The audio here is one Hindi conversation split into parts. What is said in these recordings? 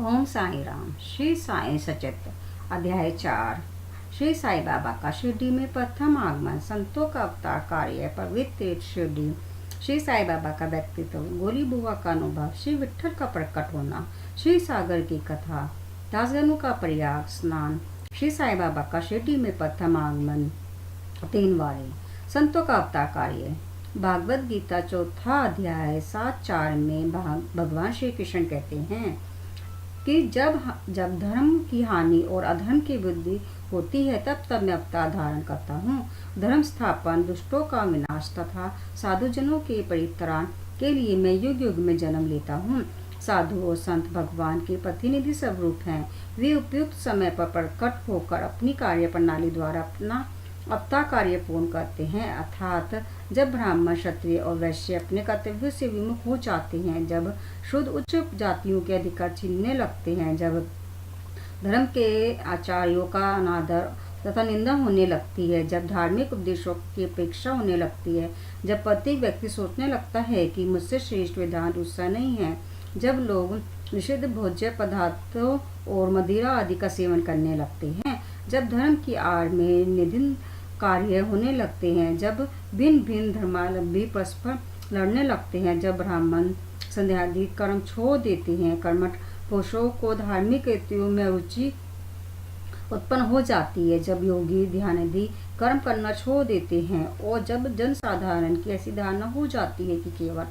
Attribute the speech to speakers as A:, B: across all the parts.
A: ओम साई राम। श्री साई सचित। अध्याय 4। श्री साई बाबा का शिरडी में प्रथम आगमन, संतों का अवतार कार्य, पवित्र तीर्थ शिरडी, श्री साई बाबा का व्यक्तित्व, गोली बुआ का अनुभव, श्री विठल का प्रकट होना, श्री सागर की कथा, दासगनु का प्रयाग स्नान, श्री साई बाबा का शिरडी में प्रथम आगमन, 3 वारी, संतों का अवतार कार्य। भागवत गीता 4 अध्याय 7-4 में भगवान श्री कृष्ण कहते हैं कि जब धर्म की हानि और अधर्म की वृद्धि होती है तब मैं अवतार धारण करता हूँ। धर्म स्थापन, दुष्टों का विनाश तथा साधुजनों के परित्राण के लिए मैं युग युग में जन्म लेता हूँ। साधु और संत भगवान के प्रतिनिधि स्वरूप हैं। वे उपयुक्त समय पर प्रकट होकर अपनी कार्य प्रणाली द्वारा अपना अवतार कार्य पूर्ण करते हैं, अर्थात जब ब्राह्मण, क्षत्रिय और वैश्य अपने कर्तव्यों से विमुख हो जाते हैं, जब शुद्ध उच्च जातियों के अधिकार छीनने लगते हैं, जब धर्म के आचार्यों का अनादर तथा निंदा होने लगती है, जब धार्मिक उपदेशों की अपेक्षा होने लगती है, जब प्रत्येक व्यक्ति सोचने लगता है कि मुझसे श्रेष्ठ वेदांत दूसरा नहीं है, जब लोग निषिद्ध भोज्य पदार्थों और मदिरा आदि का सेवन करने लगते हैं, जब धर्म की आड़ में निंदित कार्य होने लगते हैं, जब भिन्न भिन्न धर्मावलंबी परस्पर लड़ने लगते हैं, जब ब्राह्मण संध्यादि कर्म छोड़ देते हैं, कर्मठ पुरुषों को धार्मिक रीतियों में रुचि उत्पन्न हो जाती है, जब योगी ध्यानादि कर्म करना छोड़ देते हैं और जब जन साधारण की ऐसी धारणा हो जाती है कि केवल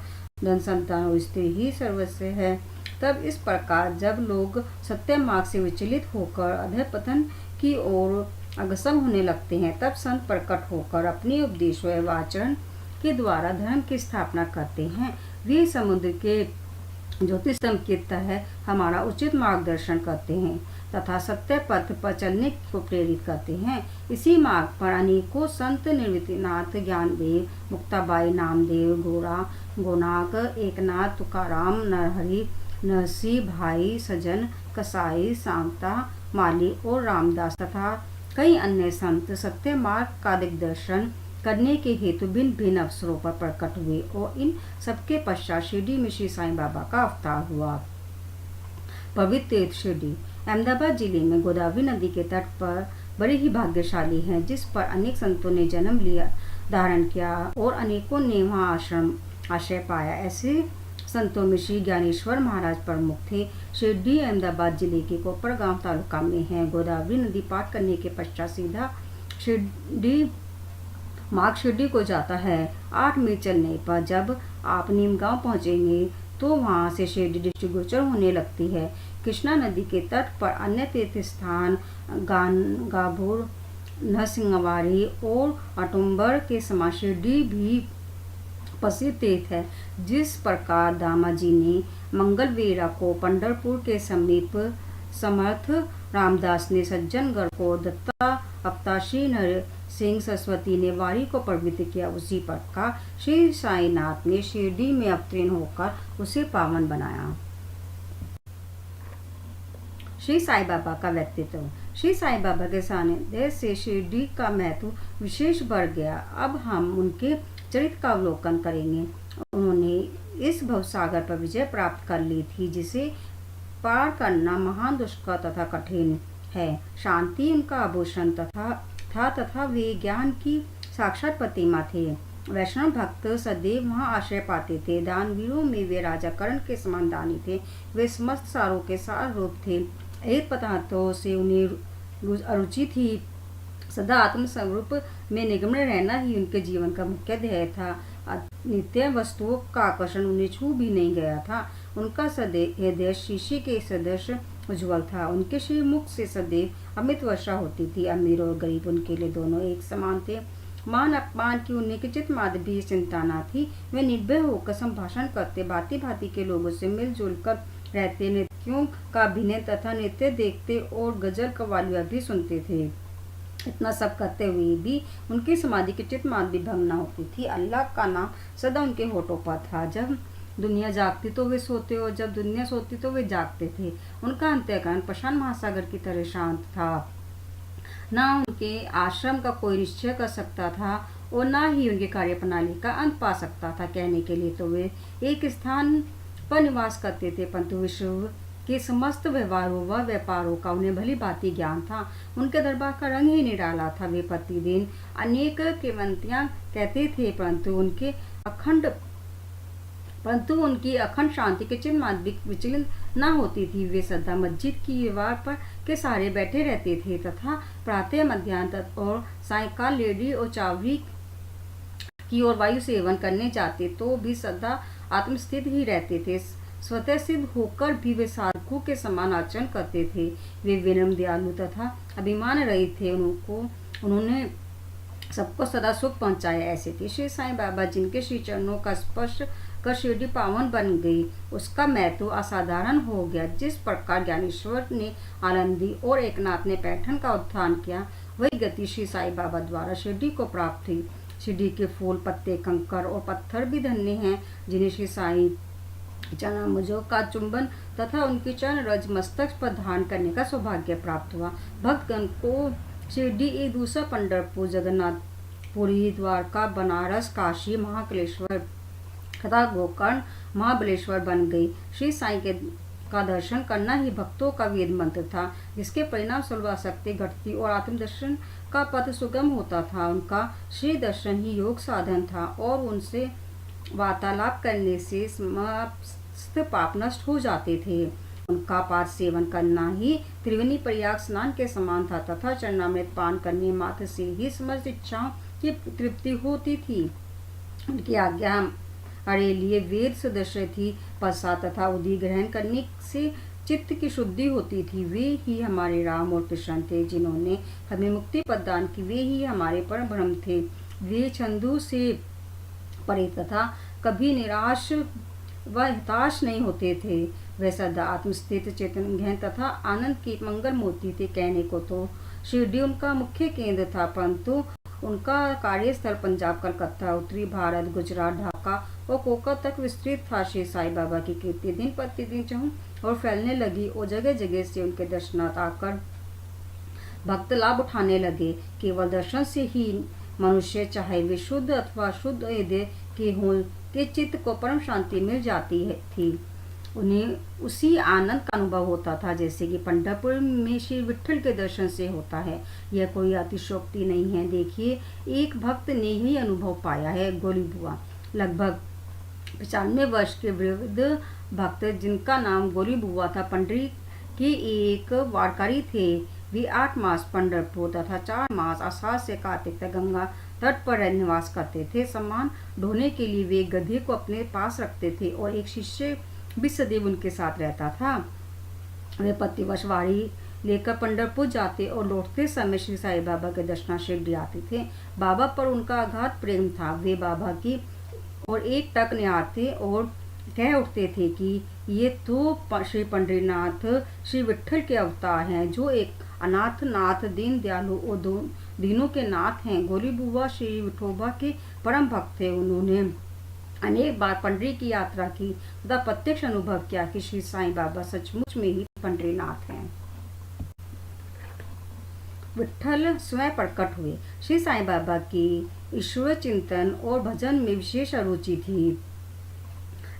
A: धन, संतान और स्त्री ही सर्वस्व है, तब इस प्रकार जब लोग सत्य मार्ग से विचलित होकर अधःपतन की ओर अग्रसर होने लगते हैं, तब संत प्रकट होकर अपने उपदेश एवं आचरण के द्वारा धर्म की स्थापना करते हैं। वे समुद्र के ज्योतिष की तरह हमारा उचित मार्गदर्शन करते हैं तथा सत्य पथ पर चलने को प्रेरित करते हैं। इसी मार्ग पर अनेकों संत, निर्वितीनाथ, ज्ञानदेव, मुक्ताबाई, नामदेव, गोनाक, एकनाथ, तुकाराम, नरहरि, नरसी, भाई सजन, कसाई, सांता, माली और रामदास तथा कई अन्य संत सत्य मार्ग का दिग्दर्शन करने के हेतु भिन्न भिन्न अवसरों पर प्रकट हुए और इन सबके पश्चात शिरडी में श्री साईं बाबा का अवतार हुआ। पवित्र तीर्थ शिरडी अहमदाबाद जिले में गोदावरी नदी के तट पर बड़े ही भाग्यशाली हैं, जिस पर अनेक संतों ने जन्म लिया, धारण किया और अनेकों ने वहाँ आश्रय पाया। ऐसे संतों में श्री ज्ञानेश्वर महाराज प्रमुख थे। शिरडी अहमदाबाद जिले के कोपरगांव तालुका में है। गोदावरी नदी पार करने के पश्चात सीधा शिरडी को जाता है। 8 मील चलने पर जब आप नीमगांव पहुंचेंगे तो वहां से शिरडी दृष्टिगोचर होने लगती है। कृष्णा नदी के तट पर अन्य तीर्थ स्थान गानगापुर, नरसिंहवाड़ी और अटुम्बर के समान शिरडी भी प्रसिद्ध तीर्थ है। जिस प्रकार दामाजी ने मंगलवेरा को पंढरपुर के समीप, समर्थ रामदास ने सज्जनगढ़ को, दत्ता अवतार श्री नरसिंह सरस्वती ने वारी को पवित्र किया, उसी प्रकार श्री साईनाथ ने शिरडी में अवतीर्ण होकर उसे पावन बनाया। श्री साई बाबा का व्यक्तित्व। श्री साई बाबा के सानिध्य से शिरडी का महत्व विशेष बढ़ गया। अब हम उनके चरित्र का अवलोकन करेंगे। उन्होंने इस भवसागर पर विजय प्राप्त कर ली थी, जिसे पार करना महान दुष्कर तथा कठिन है। शांति उनका आभूषण तथा वे ज्ञान की साक्षात प्रतिमा थे। वैष्णव भक्त सदैव वहाँ आश्रय पाते थे। दानवीरों में वे राजा कर्ण के समान दानी थे। वे समस्त सारों के सार रूप थे। एक पदार्थों से उन्हें अरुचि थी। सदा आत्म स्वरूप में निगम रहना ही उनके जीवन का मुख्य ध्येय था। नित्य वस्तुओं का आकर्षण उन्हें छू भी नहीं गया था। उनका हृदय शीशे के सदृश उज्ज्वल था। उनके श्रीमुख से सदैव अमित वर्षा होती थी। अमीर और गरीब उनके लिए दोनों एक समान थे। मान अपमान की उन्हें किंचित मात्र भी चिंता न थी। वे निर्भय होकर संभाषण करते, भांति भांति के लोगों से मिलजुल कर रहते, नृत्यों का अभिनय तथा नृत्य देखते और गजल कव्वालियाँ भी सुनते थे। इतना सब करते हुए भी उनकी समाधि की चित मात्र भी भंग न होती थी। अल्लाह का नाम सदा उनके होठों पर था। जब दुनिया जागती तो वे सोते और जब दुनिया सोती तो वे जागते थे। उनका अंतःकरण प्रशांत महासागर की तरह शांत था। न उनके आश्रम का कोई निश्चय कर सकता था और न ही उनकी कार्य प्रणाली का अंत पा सकता था। कहने के लिए तो वे एक स्थान पर निवास करते थे, परंतु विश्व के समस्त व्यवहारों व व्यापारों का उन्हें भली भांति ज्ञान था। उनके दरबार का रंग ही निराला था। वे प्रतिदिन अनेक किंवदंतियां कहते थे, परंतु उनकी अखंड शांति के चिन्ह मात्र विचलित न होती थी। वे सदा मस्जिद की दीवार पर के सहारे बैठे रहते थे तथा प्रातः, मध्याह्न और सायंकाल लेडी और चावरी की ओर वायु सेवन करने जाते तो भी सदा आत्मस्थित ही रहते थे। स्वतः सिद्ध होकर भी वे साधकों के समान आचरण करते थे। वे विनम्र, दयालु तथा अभिमान रहित थे। उन्होंने सबको सदा सुख पहुंचाया। ऐसे थे श्री साईं बाबा, जिनके श्री चरणों का स्पर्श कर शिरडी पावन बन गई। उसका महत्व असाधारण हो गया। जिस प्रकार ज्ञानेश्वर ने आनंदी और एकनाथ ने पैठन का उत्थान किया, वही गति श्री साईं बाबा द्वारा शिरडी को प्राप्त हुई। शिरडी के फूल, पत्ते, कंकर और पत्थर भी धन्य हैं, जिन्हें श्री साईं चरणाम्बुजों का चुंबन तथा उनके चरण रज मस्तक पर धारण करने का सौभाग्य प्राप्त हुआ। भक्तगण को शिरडी एक दूसरा पंढरपुर, जगन्नाथपुरी, द्वारका, बनारस, काशी, महाकालेश्वर तथा गोकर्ण, महाबलेश्वर बन गई। श्री साईं का दर्शन करना ही भक्तों का वेद मंत्र था, जिसके परिणाम स्वरूप आसक्ति घटती और आत्मदर्शन का पथ सुगम होता था। उनका श्री दर्शन ही योग साधन था और उनसे वार्तालाप करने से समस्त पाप नष्ट हो जाते थे। उनका पाद सेवन करना ही त्रिवेणी प्रयाग स्नान के समान था तथा चरणामृत पान करने मात्र से ही समस्त इच्छाओं की तृप्ति होती थी। उनकी आज्ञा हमारे लिए वेद सदृश थी। प्रसाद तथा उदी ग्रहण करने से चित्त की शुद्धि होती थी। वे ही हमारे राम और कृष्ण थे, जिन्होंने हमें मुक्ति प्रदान की। वे ही हमारे परम ब्रह्म थे। वे छंदों से परे तथा कभी निराश व हताश नहीं होते थे। वे सदा आत्मस्थित, चेतन, गहन तथा आनंद की मंगल मूर्ति थे। कहने को तो शिरडी उनका मुख्य केंद्र था, परंतु उनका कार्यस्थल पंजाब, कलकत्ता, उत्तरी भारत, गुजरात, ढाका और कोलकाता तक विस्तृत था। श्री साईं बाबा की कीर्ति दिन प्रतिदिन चहु और फैलने लगी और जगह जगह से उनके दर्शनार्थ आकर भक्त लाभ उठाने लगे। केवल दर्शन से ही मनुष्य, चाहे वे शुद्ध अथवा शुद्ध हृदय के हों, के चित्त को परम शांति मिल जाती थी। उन्हें उसी आनंद का अनुभव होता था जैसे कि पंढरपुर में श्री विठ्ठल के दर्शन से होता है। यह कोई अतिशयोक्ति नहीं है। देखिए, एक भक्त ने यही अनुभव पाया है। गोली बुआ, लगभग 95 वर्ष के वृद्ध भक्त, जिनका नाम गोली बुआ था, पंडरी के एक वारकारी थे। वे 8 मास पंढरपुर तथा 4 मास आषाढ़ से कार्तिक तक गंगा तट पर निवास करते थे। सामान ढोने के लिए वे गधे को अपने पास रखते थे और एक शिष्य भी सदैव उनके साथ रहता था। वे प्रतिवर्ष वारी लेकर पंढरपुर जाते और लौटते समय श्री साईं बाबा के दर्शनार्थ आते थे। बाबा पर उनका अगाध प्रेम था। वे बाबा की और एक टक निहारते और कह उठते थे कि ये तो श्री पंढरीनाथ श्री विठ्ठल के अवतार हैं, जो एक अनाथ नाथ, दीन दयालु और दीनों के नाथ हैं। गोली बुआ श्री विठोबा के परम भक्त थे। उन्होंने अनेक बार पंडरी की यात्रा की तथा प्रत्यक्ष अनुभव किया कि श्री साईं बाबा सचमुच में ही पंढरीनाथ हैं। विठ्ठल स्वयं प्रकट हुए। श्री साईं बाबा की ईश्वर चिंतन और भजन में विशेष रुचि थी।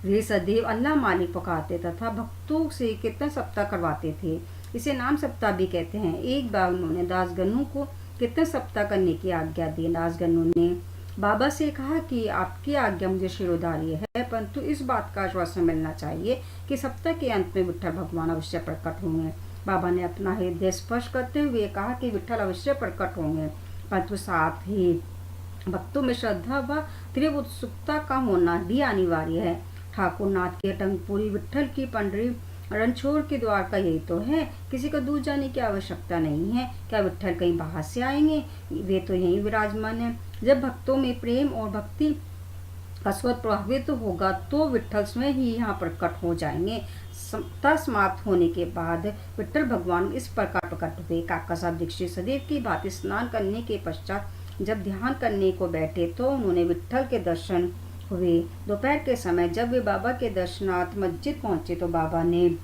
A: वे सदैव अल्लाह मालिक पुकारते तथा भक्तों से कीर्तन सप्ताह करवाते थे। इसे नाम सप्ताह भी कहते हैं। एक बार उन्होंने दासगणों को कीर्तन सप्ताह करने की आज्ञा दी। दासगणों ने बाबा से कहा कि आपकी आज्ञा मुझे शिरोधार्य है, परंतु इस बात का आश्वासन मिलना चाहिए कि सप्ताह के अंत में विठ्ठल भगवान अवश्य प्रकट होंगे। बाबा ने अपना हृदय स्पर्श करते हुए कहा कि विठ्ठल अवश्य प्रकट होंगे, परंतु साथ ही भक्तों में श्रद्धा व तीव्र उत्सुकता का होना भी अनिवार्य है। ठाकुर नाथ के टंकपुरी, विठ्ठल की पंडरी, रणछोड़ के द्वार का यही तो है। किसी को दूर जाने की आवश्यकता नहीं है। क्या विठ्ठल कहीं बाहर से आएंगे? वे तो यहीं विराजमान है। जब भक्तों में प्रेम और भक्ति का स्वर प्रभावित होगा तो विठ्ठल स्वयं ही यहाँ प्रकट हो जाएंगे। सप्ताह समाप्त होने के बाद विठ्ठल भगवान इस प्रकार प्रकट हुए। काका साहब दीक्षित सदैव की भांति स्नान करने के पश्चात जब ध्यान करने को बैठे तो उन्होंने विठ्ठल के दर्शन हुए। दोपहर के समय जब वे बाबा के दर्शनार्थ मस्जिद पहुंचे तो बाबा ने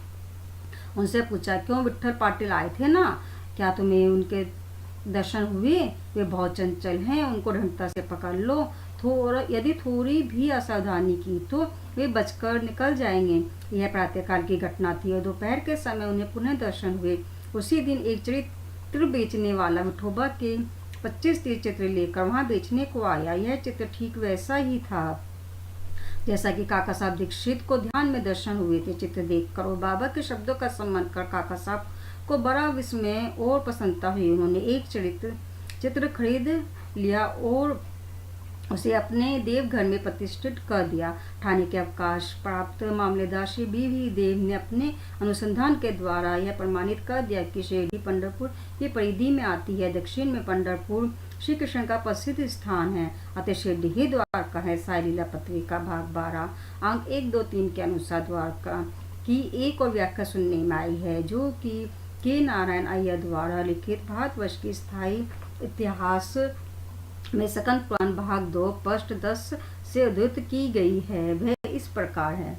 A: उनसे पूछा, क्यों विठ्ठल पाटिल आए थे ना, क्या तुम्हें उनके दर्शन हुए? वे बहुत चंचल हैं, उनको दृढ़ता से पकड़ लो। यदि थोड़ी भी असावधानी की तो वे बचकर निकल जाएंगे। यह प्रातःकाल की घटना थी और दोपहर के समय उन्हें पुनः दर्शन हुए। उसी दिन एक चित्र बेचने वाला विठोबा के 25-30 चित्र लेकर वहां बेचने को आया। यह चित्र ठीक वैसा ही था जैसा कि काका साहब दीक्षित को ध्यान में दर्शन हुए थे। चित्र देखकर और बाबा के शब्दों का सम्मान कर काका साहब को बड़ा विस्मय और प्रसन्नता हुई। उन्होंने एक चित्र खरीद लिया और उसे अपने देवघर में प्रतिष्ठित कर दिया। ठाणे के अवकाश प्राप्त मामलेदार श्री बी देव ने अपने अनुसंधान के द्वारा यह प्रमाणित कर दिया कि शिरडी पंढरपुर की परिधि में आती है। दक्षिण में पंढरपुर श्री कृष्ण का प्रसिद्ध स्थान है, अतः शिरडी ही द्वारका है। साई लीला पत्रिका भाग 12 अंक 1, 2, 3 के अनुसार द्वारका की एक और व्याख्या सुनने में आई है, जो कि के नारायण अय्यर द्वारा लिखित भारतवर्ष की स्थायी इतिहास में सकंद पुराण भाग 2 पृष्ठ 10 से उद्धृत की गई है। वह इस प्रकार है।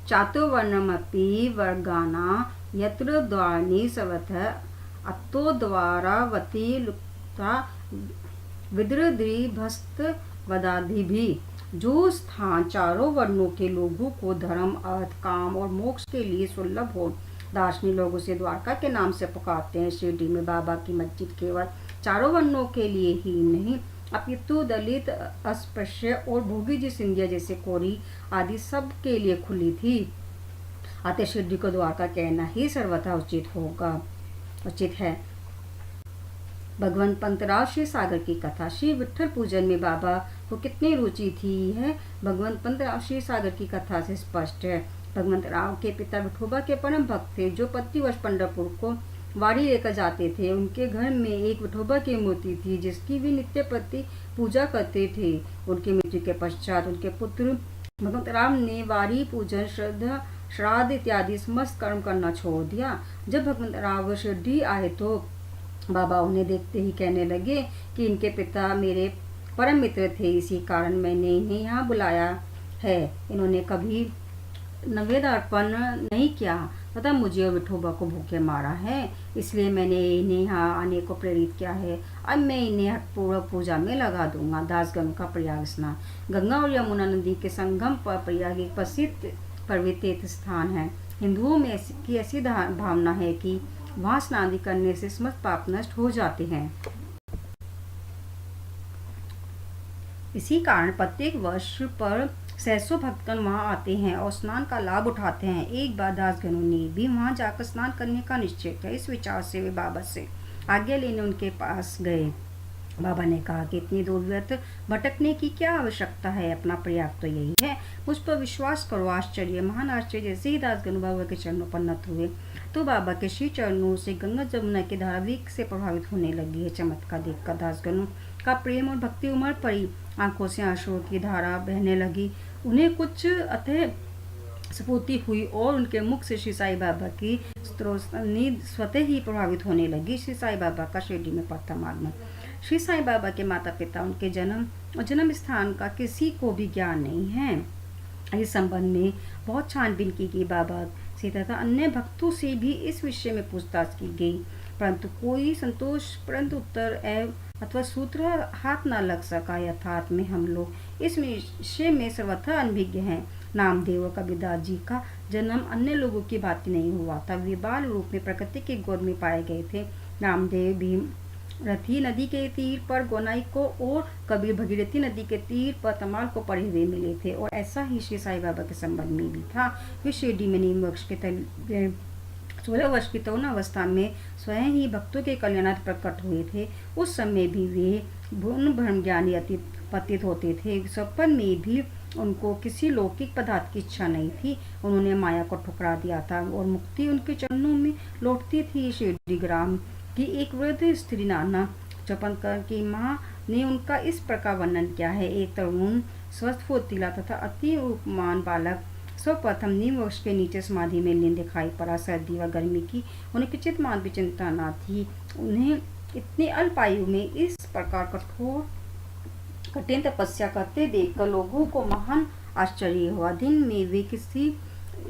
A: चातुर्वर्ण्यमपि वर्गाना यत्र द्वाराणि सर्वतः अतो द्वारावती लुप्ता विद्रद्रिभस्त वदाधिभी। जो स्थान चारों वर्णों के लोगों को धर्म, अर्थ, काम और मोक्ष के लिए सुलभ हो, दार्शनिक लोग उसे द्वारका के नाम से पुकारते हैं। शिरडी में बाबा की मस्जिद केवल चारों वर्णों के लिए ही नहीं, अपितु दलित, अस्पृश्य और भोगी जी सिंधिया जैसे कोरी आदि सब के लिए खुली थी। अतः शिरडी को द्वारका कहना ही सर्वथा उचित है। भगवंत पंतराव श्री सागर की कथा। श्री विठ्ठल पूजन में बाबा को कितनी रुचि थी, यह भगवंत पंतराव श्री सागर की कथा से स्पष्ट है। भगवंत राव के पिता विठोबा के परम भक्त थे, जो प्रतिवर्ष पंढरपुर को वारी लेकर जाते थे। उनके घर में एक विठोबा की मूर्ति थी, जिसकी वे नित्य प्रति पूजा करते थे। उनकी मृत्यु के पश्चात उनके पुत्र भगवंत राम ने वारी, पूजन, श्राद्ध इत्यादि समस्त कर्म करना छोड़ दिया। जब भगवंत राव शिरडी आए तो बाबा उन्हें देखते ही कहने लगे कि इनके पिता मेरे परम मित्र थे, इसी कारण मैंने इन्हें यहाँ बुलाया है। इन्होंने कभी नैवेद्य अर्पण नहीं किया तथा मुझे और विठोबा को भूखे मारा है, इसलिए मैंने इन्हें यहाँ आने को प्रेरित किया है। अब मैं इन्हें हठपूर्वक पूजा में लगा दूंगा। दासगणों का प्रयाग स्नान। गंगा और यमुना नदी के संगम पर प्रयाग एक प्रसिद्ध पवित्र तीर्थ स्थान है। हिंदुओं में ऐसी भावना है कि वहाँ स्नान करने से समस्त पाप नष्ट हो जाते हैं। इसी कारण प्रत्येक वर्ष पर सैकड़ों भक्तगण वहां आते हैं और स्नान का लाभ उठाते हैं। एक बार दासगणों ने भी वहां जाकर स्नान करने का निश्चय किया। इस विचार से वे बाबा से आज्ञा लेने उनके पास गए। बाबा ने कहा कि इतनी दूर व्यर्थ भटकने की क्या आवश्यकता है, अपना प्रयाग तो यही है, मुझ पर विश्वास करो। आश्चर्य, महान आश्चर्य। जैसे ही दासगणों बाबा के चरणों पर नत हुए तो बाबा के श्री चरणों से गंगा जमुना की धारा वेग से प्रभावित होने लगी है। चमत्कार देखकर दासगणों का प्रेम और भक्ति उमड़ पड़ी। आंखों से आंसुओं की धारा बहने लगी। उन्हें कुछ अतः स्फूर्ति हुई और उनके मुख से श्री साई बाबा की स्तोत्रनी स्वतः ही प्रभावित होने लगी। श्री साई बाबा का शिरडी में प्रथम आगमन। श्री साई बाबा के माता पिता, उनके जन्म स्थान का किसी को भी ज्ञान नहीं है। इस संबंध में बहुत छानबीन की गई। बाबा से तथा अन्य भक्तों से भी इस विषय में पूछताछ की गई, परंतु कोई संतोषप्रद उत्तर अथवा सूत्र हाथ न लग सका। यथार्थ में हम लोग इस विषय में सर्वथा अनभिज्ञ हैं। नामदेव और कबीरदास जी का जन्म अन्य लोगों की भांति नहीं हुआ था। वे बाल रूप में प्रकृति के गोद में पाए गए थे। नामदेव भीमरथी नदी के तीर पर गोनाई को और कबीर भगीरथी नदी के तीर पर तमाल को पड़े हुए मिले थे। और ऐसा ही श्री साई बाबा के संबंध में भी था। वे शिरडी में नीम वृक्ष के 16 वर्ष की तरुण अवस्था में स्वयं ही भक्तों के कल्याणार्थ प्रकट हुए थे। उस समय भी वे भून ब्रह्म ज्ञानी प्रतीत होते थे। सपन में भी उनको किसी लौकिक पदार्थ की इच्छा नहीं थी। उन्होंने माया को ठुकरा दिया था और मुक्ति उनके चरणों में लौटती थी। शिरडी ग्राम की एक वृद्ध स्त्री नाना चपनकर की माँ ने उनका इस प्रकार वर्णन किया है। एक तरुण स्वस्थ फुर्तीला तथा अति रूपमान बालक सर्वप्रथम नीम वृक्ष के नीचे समाधि में लीन दिखाई पड़ा। सर्दी व गर्मी की उन्हें किंचित मान भी चिंता न थी। उन्हें इतनी अल्प आयु में इस प्रकार कठिन तपस्या करते देखकर लोगों को महान आश्चर्य हुआ। दिन में वे किसी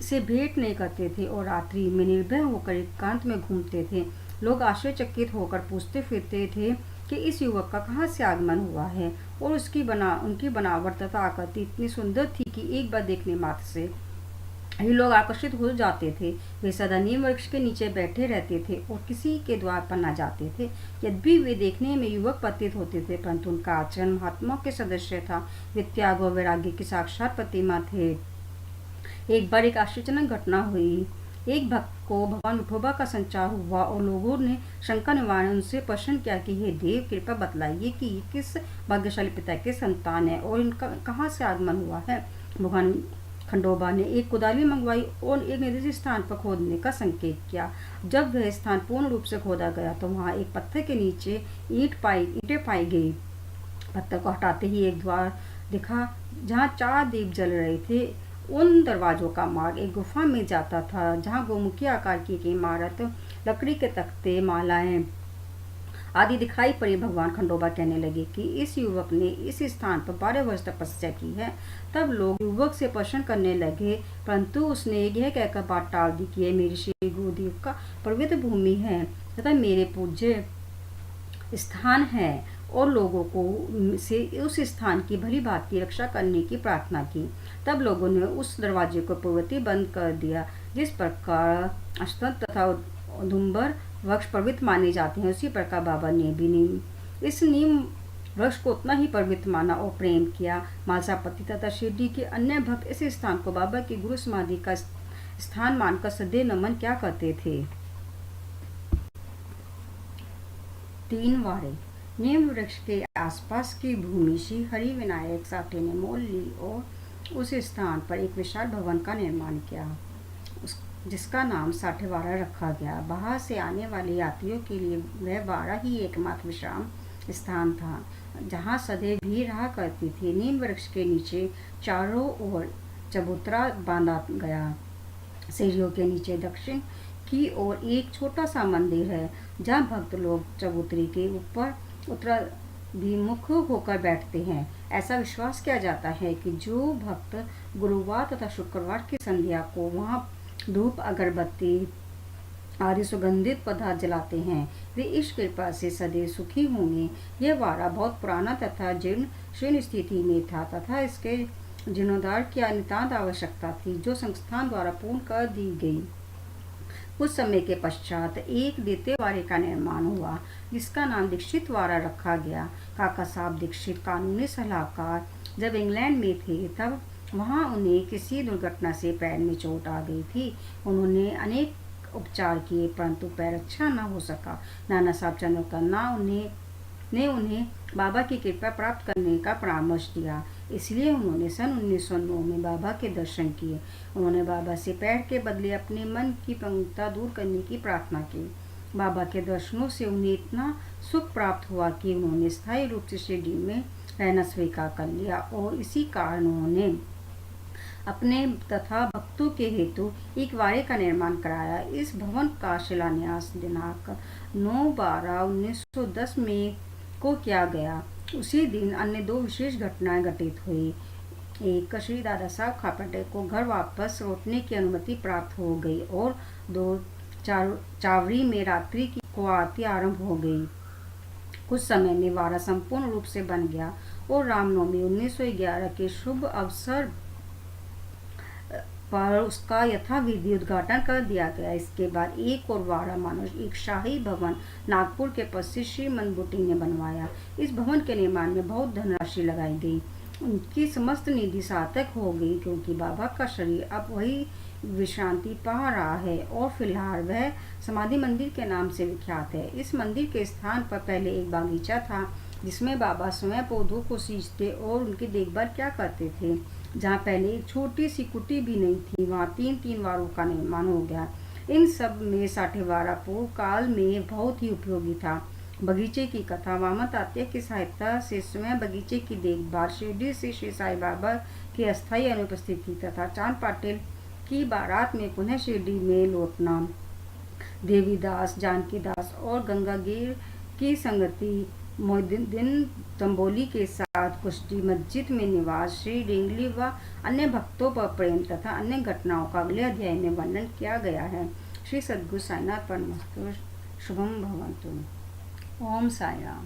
A: से भेंट नहीं करते थे और रात्रि में निर्भय होकर एकांत में घूमते थे। लोग आश्चर्यचकित होकर पूछते फिरते थे कि इस युवक का कहाँ से आगमन हुआ है और उनकी बनावट तथा आकृति इतनी सुंदर थी कि एक बार देखने मात्र से ये लोग आकर्षित हो जाते थे। वे सदा नीम वृक्ष के नीचे बैठे रहते थे और किसी के द्वार पर न जाते थे। यद्यपि वे देखने में युवक प्रतीत होते थे, परंतु उनका आचरण महात्माओं के सदस्य था। वे त्याग और वैराग्य की साक्षात प्रतिमा थे। एक बार एक आश्चर्यजनक घटना हुई। एक भक्त को भगवान विठोबा का संचार हुआ और लोगों ने शंका निवारण उनसे प्रश्न किया कि हे देव, कृपा बतलाइए कि ये किस भाग्यशाली पिता के संतान है और इनका कहाँ से आगमन हुआ है। भगवान खंडोबा ने एक कुदाली मंगवाई और एक निर्दिष्ट स्थान पर खोदने का संकेत किया। जब वह स्थान पूर्ण रूप से खोदा गया तो वहां एक पत्थर के नीचे ईंटें पाई गई। पत्थर को हटाते ही एक द्वार दिखा जहां 4 दीप जल रहे थे। उन दरवाजों का मार्ग एक गुफा में जाता था जहां गोमुखी आकार की एक इमारत, लकड़ी के तख्ते, मालाएं आदि दिखाई पड़ी। भगवान खंडोबा कहने लगे कि इस युवक ने इस स्थान पर 12 वर्ष तपस्या की है। तब लोग युवक से प्रश्न करने लगे, परंतु उसने यह कहकर बात टाल दी कि यह मेरी श्री गुरुदेव का पवित्र भूमि है तथा मेरे पूज्य स्थान है और लोगों को से उस स्थान की भली भांति रक्षा करने की प्रार्थना की। तब लोगों ने उस दरवाजे को पूर्ववती बंद कर दिया। जिस प्रकार अश्वत्थ तथा औदुंबर वृक्ष पवित्र माने जाते हैं, उसी प्रकार बाबा ने भी इस नीम वृक्ष को उतना ही पवित्र माना और प्रेम किया। मालसापति तथा शिरडी के अन्य भक्त इस स्थान को बाबा की गुरु समाधि का स्थान मानकर सदैव नमन क्या करते थे। 3 वारे। नीम वृक्ष के आसपास की भूमि श्री हरि विनायक साठे ने मोल ली और उस स्थान पर एक विशाल भवन का निर्माण किया, जिसका नाम साठे वारा रखा गया। बाहर से आने वाले यात्रियों के लिए वह वारा ही एकमात्र विश्राम स्थान था जहाँ सदैव भीड़ रहा करती थी। नीम वृक्ष के नीचे चारों ओर चबूतरा बांधा गया। सीढ़ियों के नीचे दक्षिण की ओर एक छोटा सा मंदिर है जहाँ भक्त लोग चबूतरे के ऊपर उत्तराभिमुख होकर बैठते हैं। ऐसा विश्वास किया जाता है कि जो भक्त गुरुवार तथा शुक्रवार की संध्या को वहाँ धूप, अगरबत्ती आदि सुगंधित पदार्थ जलाते हैं, वे इस कृपा से सदैव सुखी होंगे। यह वारा बहुत पुराना तथा जीर्ण स्थिति में था तथा इसके जीर्णोद्धार की नितांत आवश्यकता थी, जो संस्थान द्वारा पूर्ण कर दी गई। कुछ समय के पश्चात एक द्वितीय वारे का निर्माण हुआ, जिसका नाम दीक्षित वारा रखा गया। काका साहब दीक्षित कानूनी सलाहकार जब इंग्लैंड में थे, तब वहाँ उन्हें किसी दुर्घटना से पैर में चोट आ गई थी। उन्होंने अनेक उपचार किए, परंतु पैर अच्छा न हो सका। नाना साहब चंद्रकर ने उन्हें बाबा की कृपा प्राप्त करने का परामर्श दिया, इसलिए उन्होंने सन 1909 में बाबा के दर्शन किए। उन्होंने बाबा से पैर के बदले अपने मन की पंगुता दूर करने की प्रार्थना की। बाबा के दर्शनों से उन्हें इतना सुख प्राप्त हुआ कि उन्होंने स्थायी रूप से शिरडी में रहना स्वीकार कर लिया और इसी कारण उन्होंने अपने तथा भक्तों के हेतु एक वारे का निर्माण कराया। इस भवन का शिलान्यास दिनांक 9/12/1910 में को किया गया। उसी दिन अन्य 2 विशेष घटनाएं घटित हुई। एक, श्री दादा साहब खापटे को घर वापस लौटने की अनुमति प्राप्त हो गई और 2, चावड़ी में रात्रि को आरती आरंभ हो गई। कुछ समय में वारा संपूर्ण रूप से बन गया और रामनवमी 1911 के शुभ अवसर पर उसका यथाविधि उद्घाटन कर दिया गया। इसके बाद एक और वारा मानो एक शाही भवन नागपुर के प्रसिद्ध श्री मनबुटी ने बनवाया। इस भवन के निर्माण में बहुत धनराशि लगाई गई। उनकी समस्त निधि सार्थक हो गई, क्योंकि बाबा का शरीर अब वही विश्रांति पा रहा है और फिलहाल वह समाधि मंदिर के नाम से विख्यात है। इस मंदिर के स्थान पर पहले एक बागीचा था, जिसमें बाबा स्वयं पौधों को सींचते और उनकी देखभाल क्या करते थे। जहाँ पहले एक छोटी सी कुटी भी नहीं थी, वहाँ 3 वारों का निर्माण हो गया। इन सब में साठे वारा पूर्व काल में बहुत ही उपयोगी था। बगीचे की कथा वामन तात्या की सहायता से स्वयं बगीचे की देखभाल, शिरडी से श्री साई बाबा की अस्थायी अनुपस्थिति तथा चांद पाटिल की बारात में पुनः शिरडी में लौटना, देवीदास, जानकीदास और गंगागीर की संगति, मोहिउद्दीन तंबोली के साथ कुश्ती, मस्जिद में निवास, श्री डिंगली व अन्य भक्तों पर प्रेम तथा अन्य घटनाओं का अगले अध्याय में वर्णन किया गया है। श्री सद्गुरु साईनाथ परमस्तु। शुभम भवन्तु। ओम साई राम।